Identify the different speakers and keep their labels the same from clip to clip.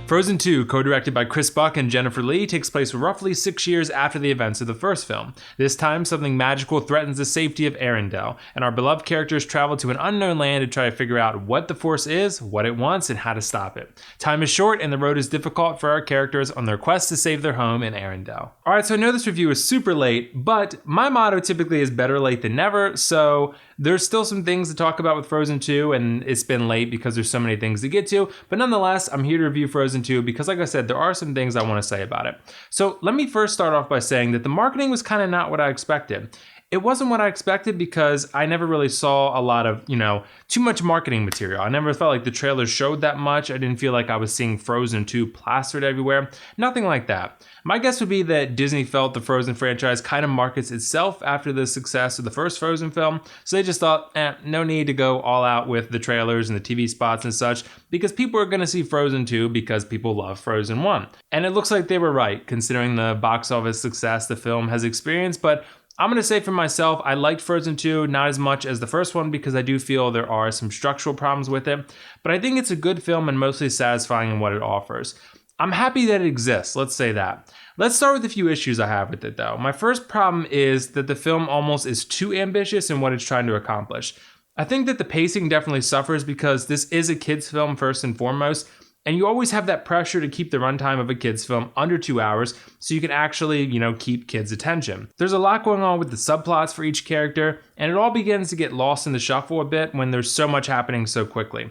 Speaker 1: Frozen 2, co-directed by Chris Buck and Jennifer Lee, takes place roughly 6 years after the events of the first film. This time, something magical threatens the safety of Arendelle, and our beloved characters travel to an unknown land to try to figure out what the Force is, what it wants, and how to stop it. Time is short, and the road is difficult for our characters on their quest to save their home in Arendelle. Alright, so I know this review is super late, but my motto typically is better late than never, so there's still some things to talk about with Frozen 2, and it's been late because there's so many things to get to, but nonetheless, I'm here to review Frozen 2 because, like I said, there are some things I want to say about it. So let me first start off by saying that the marketing was kind of not what I expected. It wasn't what I expected because I never really saw a lot of, too much marketing material. I never felt like the trailer showed that much. I didn't feel like I was seeing Frozen 2 plastered everywhere. Nothing like that. My guess would be that Disney felt the Frozen franchise kind of markets itself after the success of the first Frozen film, so they just thought, no need to go all out with the trailers and the TV spots and such, because people are going to see Frozen 2 because people love Frozen 1. And it looks like they were right, considering the box office success the film has experienced, but I'm going to say for myself, I liked Frozen 2 not as much as the first one because I do feel there are some structural problems with it, but I think it's a good film and mostly satisfying in what it offers. I'm happy that it exists, let's say that. Let's start with a few issues I have with it though. My first problem is that the film almost is too ambitious in what it's trying to accomplish. I think that the pacing definitely suffers because this is a kids film first and foremost, and you always have that pressure to keep the runtime of a kids film under 2 hours so you can actually, keep kids' attention. There's a lot going on with the subplots for each character, and it all begins to get lost in the shuffle a bit when there's so much happening so quickly.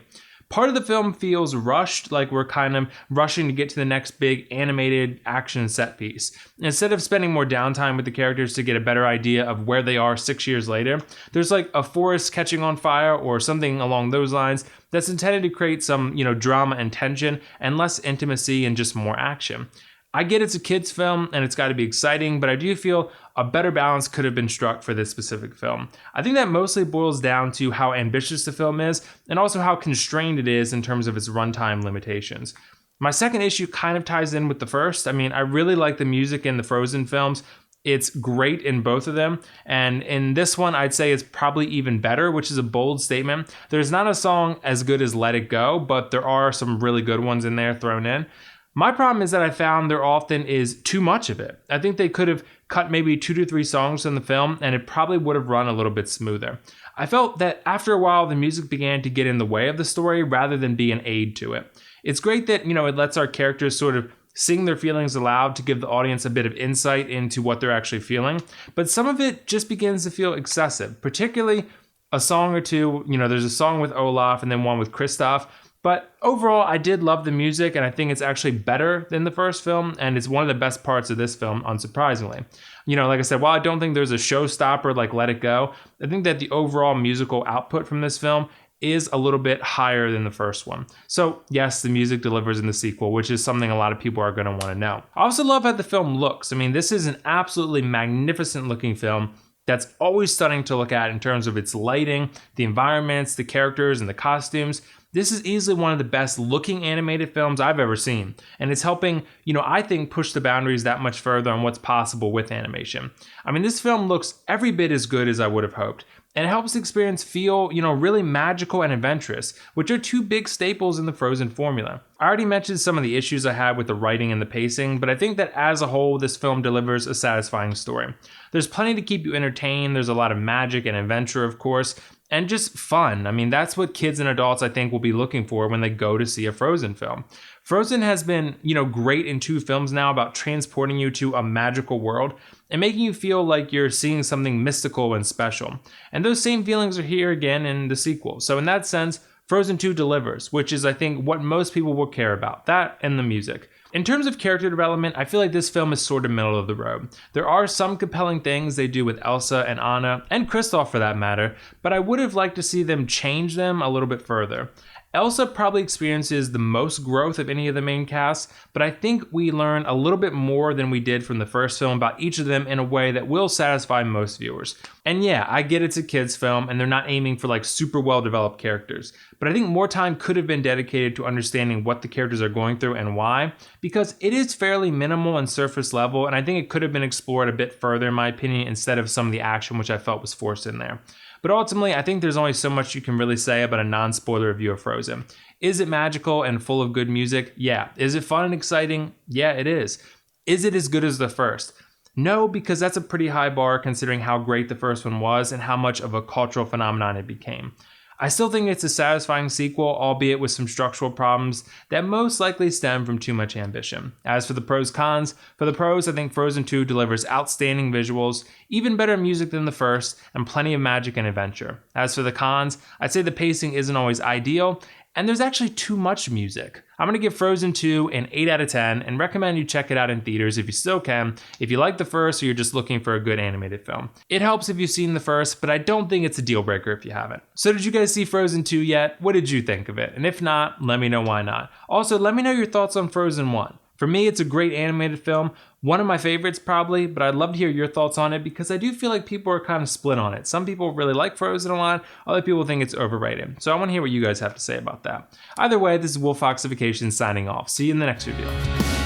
Speaker 1: Part of the film feels rushed, like we're kind of rushing to get to the next big animated action set piece. Instead of spending more downtime with the characters to get a better idea of where they are 6 years later, there's like a forest catching on fire or something along those lines that's intended to create some, drama and tension and less intimacy and just more action. I get it's a kids film and it's got to be exciting, but I do feel a better balance could have been struck for this specific film. I think that mostly boils down to how ambitious the film is and also how constrained it is in terms of its runtime limitations. My second issue kind of ties in with the first. I really like the music in the Frozen films. It's great in both of them, and in this one I'd say it's probably even better, which is a bold statement. There's not a song as good as Let It Go, but there are some really good ones in there thrown in. My problem is that I found there often is too much of it. I think they could have cut maybe 2 to 3 songs in the film and it probably would have run a little bit smoother. I felt that after a while the music began to get in the way of the story rather than be an aid to it. It's great that, it lets our characters sort of sing their feelings aloud to give the audience a bit of insight into what they're actually feeling, but some of it just begins to feel excessive, particularly a song or two. There's a song with Olaf and then one with Kristoff. But overall, I did love the music, and I think it's actually better than the first film, and it's one of the best parts of this film, unsurprisingly. Like I said, while I don't think there's a showstopper like Let It Go, I think that the overall musical output from this film is a little bit higher than the first one. So yes, the music delivers in the sequel, which is something a lot of people are going to want to know. I also love how the film looks. This is an absolutely magnificent looking film that's always stunning to look at in terms of its lighting, the environments, the characters, and the costumes. This is easily one of the best looking animated films I've ever seen, and it's helping, I think, push the boundaries that much further on what's possible with animation. This film looks every bit as good as I would have hoped, and it helps the experience feel, really magical and adventurous, which are two big staples in the Frozen formula. I already mentioned some of the issues I had with the writing and the pacing, but I think that as a whole, this film delivers a satisfying story. There's plenty to keep you entertained, there's a lot of magic and adventure, of course, and just fun. That's what kids and adults, I think, will be looking for when they go to see a Frozen film. Frozen has been, great in 2 films now about transporting you to a magical world and making you feel like you're seeing something mystical and special. And those same feelings are here again in the sequel. So in that sense, Frozen 2 delivers, which is, I think, what most people will care about, that and the music. In terms of character development, I feel like this film is sort of middle of the road. There are some compelling things they do with Elsa and Anna, and Kristoff for that matter, but I would have liked to see them change them a little bit further. Elsa probably experiences the most growth of any of the main cast, but I think we learn a little bit more than we did from the first film about each of them in a way that will satisfy most viewers. And yeah, I get it's a kids film and they're not aiming for like super well developed characters, but I think more time could have been dedicated to understanding what the characters are going through and why, because it is fairly minimal and surface level, and I think it could have been explored a bit further in my opinion instead of some of the action which I felt was forced in there. But ultimately, I think there's only so much you can really say about a non-spoiler review of Frozen. Is it magical and full of good music? Yeah. Is it fun and exciting? Yeah, it is. Is it as good as the first? No, because that's a pretty high bar considering how great the first one was and how much of a cultural phenomenon it became. I still think it's a satisfying sequel, albeit with some structural problems that most likely stem from too much ambition. As for the pros cons, for the pros, I think Frozen 2 delivers outstanding visuals, even better music than the first, and plenty of magic and adventure. As for the cons, I'd say the pacing isn't always ideal, and there's actually too much music. I'm going to give Frozen 2 an 8 out of 10 and recommend you check it out in theaters if you still can, if you like the first or you're just looking for a good animated film. It helps if you've seen the first, but I don't think it's a deal breaker if you haven't. So did you guys see Frozen 2 yet? What did you think of it? And if not, let me know why not. Also, let me know your thoughts on Frozen 1. For me, it's a great animated film, one of my favorites probably, but I'd love to hear your thoughts on it because I do feel like people are kind of split on it. Some people really like Frozen a lot, other people think it's overrated. So I want to hear what you guys have to say about that. Either way, this is WillFoxification signing off. See you in the next video.